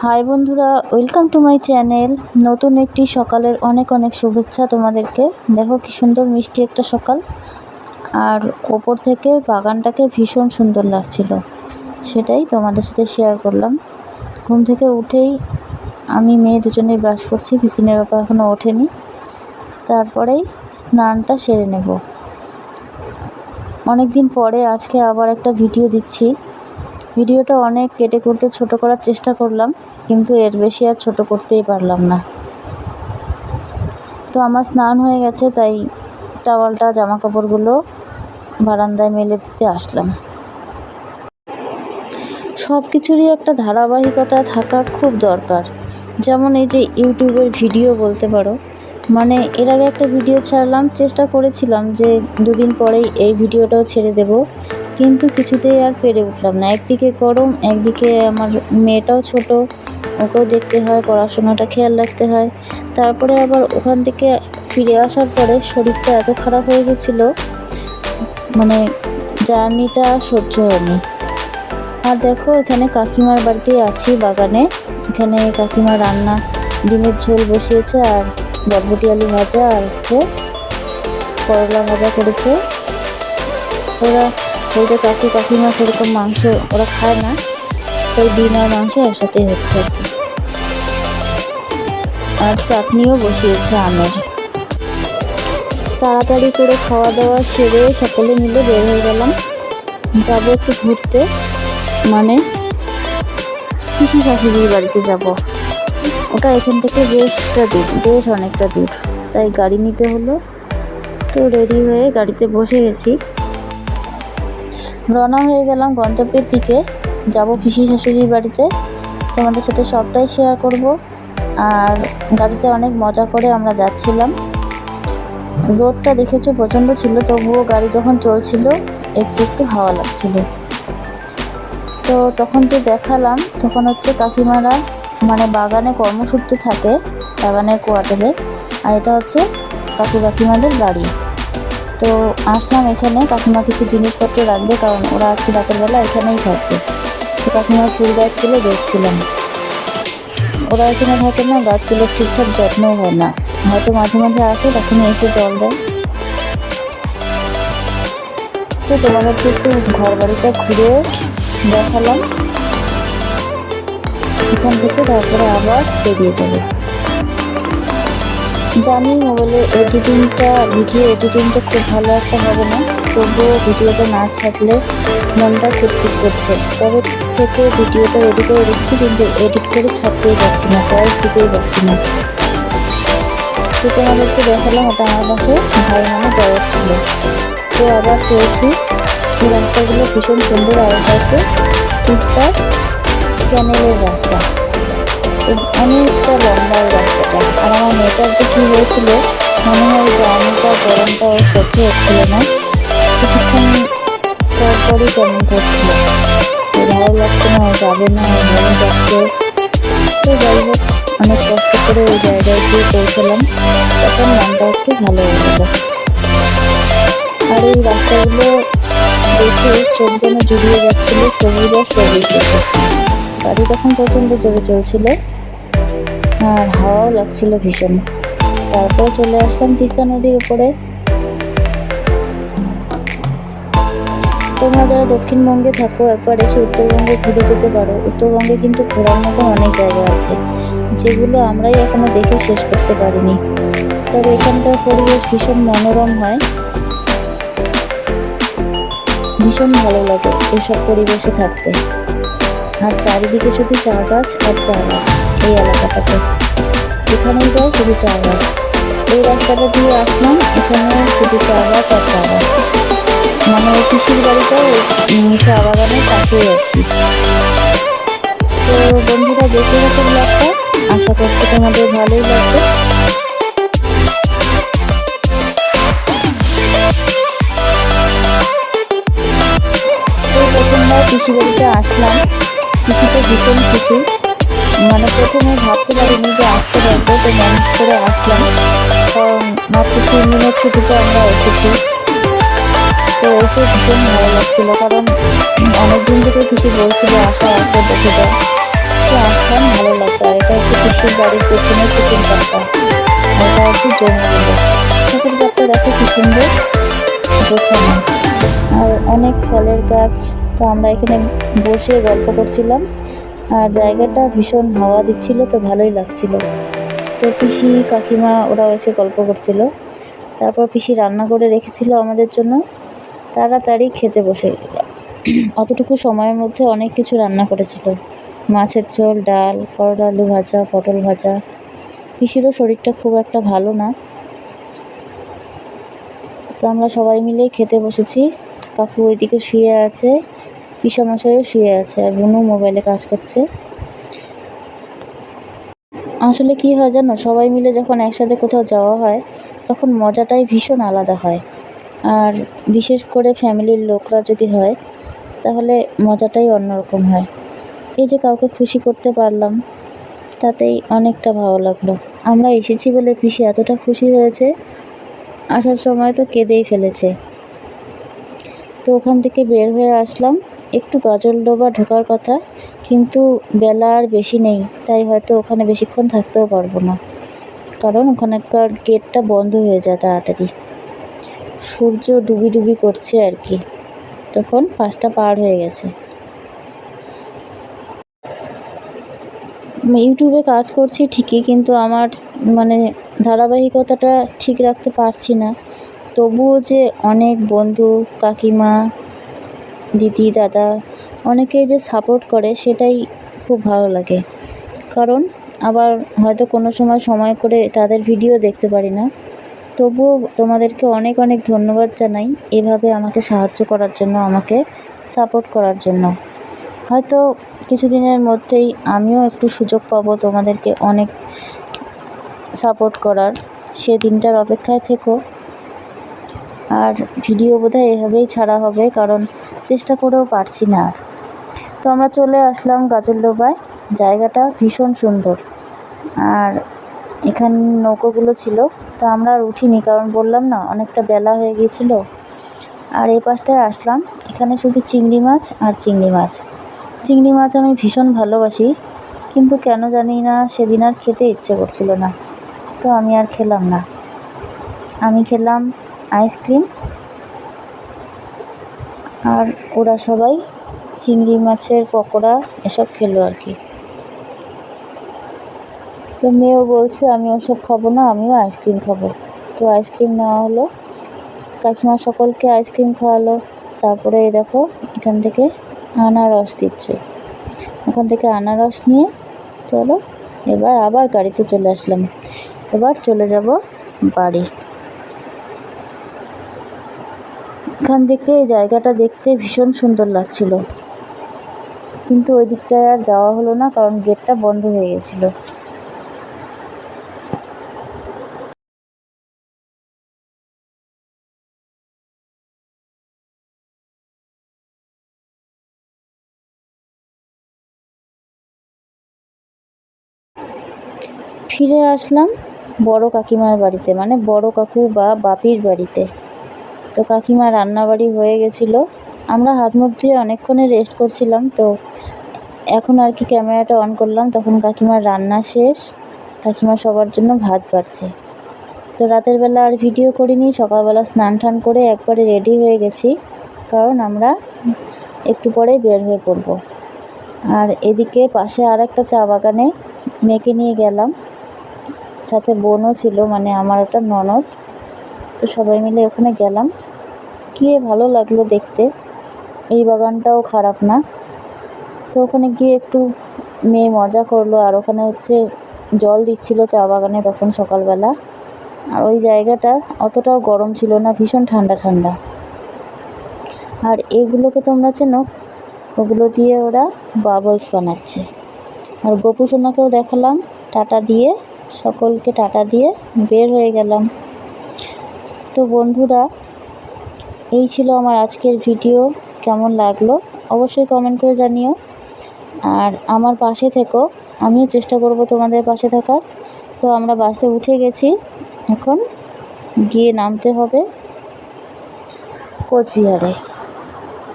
High বন্ধুরা, welcome to my channel. নতুন একটি সকালের অনেক অনেক শুভেচ্ছা তোমাদেরকে। দেখো কি সুন্দর মিষ্টি একটা সকাল, আর ওপর থেকে বাগানটাকে ভীষণ সুন্দর লাগছিল, সেটাই তোমাদের সাথে শেয়ার করলাম। ঘুম থেকে উঠেই আমি মেয়ে দুজনেই ব্রাশ করছি, তিতিনের বাবা এখনও ওঠেনি। তারপরেই স্নানটা সেরে নেব। অনেক দিন পরে আজকে আবার একটা ভিডিও দিচ্ছি। ভিডিওটা অনেক কেটে কুটে ছোট করার চেষ্টা করলাম, কিন্তু এর বেশি আর ছোট করতেই পারলাম না। তো আমার স্নান হয়ে গেছে, তাই টাওয়ালটা জামা কাপড়গুলো বারান্দায় মেলে দিতে আসলাম। সব কিছুরই একটা ধারাবাহিকতা থাকা খুব দরকার। যেমন এই যে ইউটিউবের ভিডিও বলতে পারো, মানে এর আগে একটা ভিডিও ছাড়লাম, চেষ্টা করেছিলাম যে দুদিন পরেই এই ভিডিওটাও ছেড়ে দেব, কিন্তু কিছুতেই আর পেরে উঠলাম না। একদিকে গরম, একদিকে আমার মেয়েটাও ছোট, ওকেও দেখতে হয়, পড়াশোনাটা খেয়াল রাখতে হয়। তারপরে আবার ওখান থেকে ফিরে আসার পরে শরীরটা এত খারাপ হয়ে গেছিলো, মানে জার্নিটা সহ্য হয়নি। আর দেখো, এখানে কাকিমার বাড়িতে আছি বাগানে। এখানে কাকিমা রান্না ডিমের ঝোল বসিয়েছে, আর বরবটি আলু ভাজা, আর করলা ভাজা করেছে। ওরা বলতে কাকিমা সেরকম মাংস ওরা খায় না, তাই ডিম আর মাংস একসাথেই হচ্ছে আর কি। আর চাটনিও বসিয়েছে আমের। তাড়াতাড়ি করে খাওয়া দাওয়া সেরে সকলে মিলে বের হয়ে গেলাম, যাবো একটু ঘুরতে, মানে পিসি শাশুড়ির বাড়িতে যাব। ওটা এখান থেকে বেশ অনেকটা দূর, তাই গাড়ি নিতে হলো। তো রেডি হয়ে গাড়িতে বসে গেছি, রওনা হয়ে গেলাম গন্তব্যের দিকে। যাব পিসি শাশুড়ির বাড়িতে, তোমাদের সাথে সবটাই শেয়ার করব। আর গাড়িতে অনেক মজা করে আমরা যাচ্ছিলাম। রোদটা দেখেছো প্রচণ্ড ছিল, তবুও গাড়ি যখন চলছিল একটু একটু হাওয়া লাগছিল। তো তখন যে দেখালাম, তখন হচ্ছে কাকিমারা মানে বাগানে কর্মসূত্রে থাকে, বাগানের কোয়ার্টারে, আর এটা হচ্ছে কাকিমাদের বাড়ি। তো আসলাম এখানে, কাকিমা কিছু জিনিসপত্র রাখবে, কারণ ওরা আজকে রাতের বেলা এখানেই থাকবে। তো কাকিমার ফুল গাছগুলো দেখছিলাম। ওরা এখানে থাকে না, গাছগুলোর ঠিকঠাক যত্নও হয় না, হয়তো মাঝে মাঝে আসে, তখনই এসে জল দেয়। তো তোমাদেরকে একটু ঘর বাড়িটা ঘুরে দেখালাম। এখান থেকে তারপরে আবার বেরিয়ে যাবে। জানি মোবাইলে ভিডিও এডিটিংটা খুব ভালো একটা হবে না, তবুও ভিডিওটা না ছাড়লে মনটা খুঁতখুত করছে। তবে থেকে ভিডিওটা রেডি করে দিচ্ছি, কিন্তু এডিট করে ছাড়তেই পারছি না, ভয়েস দিতেই পারছি না। তো তোমাদেরকে দেখালাম, ওটা আমার পাশে ভাই মানে বয়স ছিল। তো আবার চলছি। এই রাস্তাগুলো ভীষণ সুন্দর, আর হচ্ছে তিস্তা ক্যানেলের রাস্তা, অনেকটা লম্বা এই রাস্তাটা। আর আমার মেয়েটার যে কী হয়েছিল, মনে হয় জার্নিটা গরমটা ওর সহ্য হচ্ছিল না, কিছুক্ষণ পরপরই কেমন করছিল, ভালো লাগছে না, ও যাবে না, মনে যাচ্ছে। তো যাই হোক, অনেক কষ্ট করে ওই জায়গায় গিয়ে পৌঁছলাম, তখন মনটা একটু ভালো হয়ে গেল। আর এই রাস্তাগুলো দেখে চোখ যেন জুড়িয়ে যাচ্ছিল সবুজ আর সবুজ দেখে। গাড়ি তখন প্রচণ্ড জোরে চলছিল, আর হাওয়াও লাগছিল ভীষণ। তারপরে চলে আসলাম তিস্তা নদীর উপরে। তোমরা যারা দক্ষিণবঙ্গে থাকো, একবার এসে উত্তরবঙ্গে ঘুরে যেতে পারো। উত্তরবঙ্গে কিন্তু ঘোরার মতন অনেক জায়গা আছে, যেগুলো আমরাই এখনো দেখে শেষ করতে পারিনি। তবে এখানকার পরিবেশ ভীষণ মনোরম হয়, ভীষণ ভালো লাগে এইসব পরিবেশে থাকতে। আর চারিদিকে শুধু চা গাছ আর চা গাছ। এই এলাকাটাতে যেখানেই যাও শুধু চা গাছ। এই রাস্তাটা দিয়ে আসলাম, এখানে শুধু চা গাছ আর চা গাছ, মানে ওই পিসির বাড়িটাও চা বাগানের পাশেই আর কি। তো বন্ধুরা, দেখে গেছে ব্লগটা, আশা করছি তোমাদের ভালোই লাগবে। তো প্রথমবার পিসি বাড়িতে আসলাম, পিসিতে ভীষণ খুশি, মানে প্রথমে ভাবতে পারিনি যে আসতে পারবো, তো ম্যানেজ করে আসলাম, কারণ মাত্র 3 দিনের ছুটিতে আমরা এসেছি। তো এসে ভীষণ ভালো লাগছিলো, কারণ অনেকদিন থেকে পিসি বলছিল আসো আসো দেখে যাও। তো আসলাম, ভালো হচ্ছে পিসির বাড়ির পেছনে পুকুর পাড়টা, ওটা হচ্ছে জঙ্গলে। পুকুর পাড়টা দেখো কি সুন্দর গোছানো, আর অনেক ফলের গাছ। তো আমরা এখানে বসে গল্প করছিলাম, আর জায়গাটা ভীষণ হাওয়া দিচ্ছিল, তো ভালোই লাগছিল। তো পিসি কাকিমা ওরা এসে গল্প করছিল। তারপর পিসি রান্না করে রেখেছিল আমাদের জন্য, তাড়াতাড়ি খেতে বসে গেলাম। অতটুকু সময়ের মধ্যে অনেক কিছু রান্না করেছিল, মাছের ঝোল, ডাল, করলা আলু ভাজা, পটল ভাজা। পিসিরও শরীরটা খুব একটা ভালো না, তো আমরা সবাই মিলেই খেতে বসেছি। কাকু ওইদিকে শুয়ে আছে, পিসামশাইও শুয়ে আছে, আর বুনু মোবাইলে কাজ করছে। আসলে কি হয় জানো, সবাই মিলে যখন একসাথে কোথাও যাওয়া হয় তখন মজাটাই ভীষণ আলাদা হয়। আর বিশেষ করে ফ্যামিলির লোকরা যদি হয় তাহলে মজাটাই অন্যরকম হয়। এই যে কাউকে খুশি করতে পারলাম, তাতেই অনেকটা ভালো লাগলো। আমরা এসেছি বলে পিসি এতটা খুশি হয়েছে, আসার সময় তো কেঁদেই ফেলেছে। তো ওখান থেকে বের হয়ে আসলাম, একটু গাজলডোবা ঢোকার কথা, কিন্তু বেলা আর বেশি নেই, তাই হয়তো ওখানে বেশিক্ষণ থাকতেও পারবো না, কারণ ওখানকার গেটটা বন্ধ হয়ে যায় তাড়াতাড়ি। সূর্য ডুবি ডুবি করছে আর কি, তখন 5টা পার হয়ে গেছে। ইউটিউবে কাজ করছি ঠিকই, কিন্তু আমার মানে ধারাবাহিকতাটা ঠিক রাখতে পারছি না। তবুও যে অনেক বন্ধু, কাকিমা, দিদি, দাদা অনেকেই যে সাপোর্ট করে সেটাই খুব ভালো লাগে। কারণ আবার হয়তো কোনো সময় করে তাদের ভিডিও দেখতে পারি না, তবুও তোমাদেরকে অনেক অনেক ধন্যবাদ জানাই এভাবে আমাকে সাহায্য করার জন্য, আমাকে সাপোর্ট করার জন্য। হয়তো কিছুদিনের মধ্যেই আমিও একটু সুযোগ পাবো তোমাদেরকে অনেক সাপোর্ট করার, সে দিনটার অপেক্ষায় থেকো। আর ভিডিও বোধহয় এভাবেই ছাড়া হবে, কারণ চেষ্টা করেও পারছি না আর। তো আমরা চলে আসলাম গাজলডোবায়, জায়গাটা ভীষণ সুন্দর। আর এখানে নৌকোগুলো ছিল, তো আমরা আর উঠিনি, কারণ বললাম না অনেকটা বেলা হয়ে গিয়েছিল। আর এই পাশটায় আসলাম, এখানে শুধু চিংড়ি মাছ আর চিংড়ি মাছ। চিংড়ি মাছ আমি ভীষণ ভালোবাসি, কিন্তু কেন জানি না সেদিন আর খেতে ইচ্ছে করছিল না, তো আমি আর খেলাম না। আমি খেলাম আইসক্রিম, আর ওরা সবাই চিংড়ি মাছের পকোড়া এসব খেলো আর কি। তো মেয়েও বলছে আমি ওসব খাবো না, আমিও আইসক্রিম খাবো। তো আইসক্রিম নেওয়া হলো, কাকিমা সকলকে আইসক্রিম খাওয়ালো। তারপরে এই দেখো এখান থেকে আনারস দিচ্ছে, ওখান থেকে আনারস নিয়ে চলো এবার আবার গাড়িতে চলে আসলাম। এবার চলে যাব বাড়ি। এখান থেকে এই জায়গাটা দেখতে ভীষণ সুন্দর লাগছিল, কিন্তু ওই দিকটায় আর যাওয়া হলো না, কারণ গেটটা বন্ধ হয়ে গেছিলো। ফিরে আসলাম বড় কাকিমার বাড়িতে, মানে বড় কাকু বা বাপির বাড়িতে। তো কাকিমা রান্নাবাড়ি হয়ে গেছিলো, আমরা হাত মুখ ধুয়ে অনেকক্ষণে রেস্ট করছিলাম। তো এখন আর কি ক্যামেরাটা অন করলাম, তখন কাকিমার রান্না শেষ, কাকিমা সবার জন্য ভাত বাড়ছে। তো রাতের বেলা আর ভিডিও করিনি, সকালবেলা স্নান টান করে একবারে রেডি হয়ে গেছি, কারণ আমরা একটু পরেই বের হয়ে পড়ব। আর এদিকে পাশে আর একটা চা বাগানে মেয়েকে নিয়ে গেলাম, সাথে বোনও ছিল, মানে আমার একটা ননদ। তো সবাই মিলে ওখানে গেলাম, গিয়ে ভালো লাগলো দেখতে, এই বাগানটাও খারাপ না। তো ওখানে গিয়ে একটু মেয়ে মজা করলো, আর ওখানে হচ্ছে জল দিচ্ছিলো চা বাগানে তখন সকালবেলা। আর ওই জায়গাটা অতটাও গরম ছিল না, ভীষণ ঠান্ডা ঠান্ডা। আর এগুলোকে তোমরা চেনো, ওগুলো দিয়ে ওরা বাবলস বানাচ্ছে। আর গোপু সোনাকেও দেখালাম, টাটা দিয়ে, সকলকে টাটা দিয়ে বের হয়ে গেলাম। তো বন্ধুরা, এই ছিল আমার আজকের ভিডিও, কেমন লাগলো অবশ্যই কমেন্ট করে জানিও। আর আমার পাশে থেকো, আমিও চেষ্টা করব তোমাদের পাশে থাকার। তো আমরা বাসে উঠে গেছি, এখন গিয়ে নামতে হবে কোচবিহারে।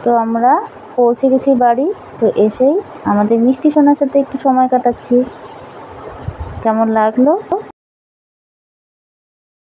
তো আমরা পৌঁছে গেছি বাড়ি। তো এসেই আমাদের মিষ্টি সোনার সাথে একটু সময় কাটাচ্ছি। কেমন লাগলো?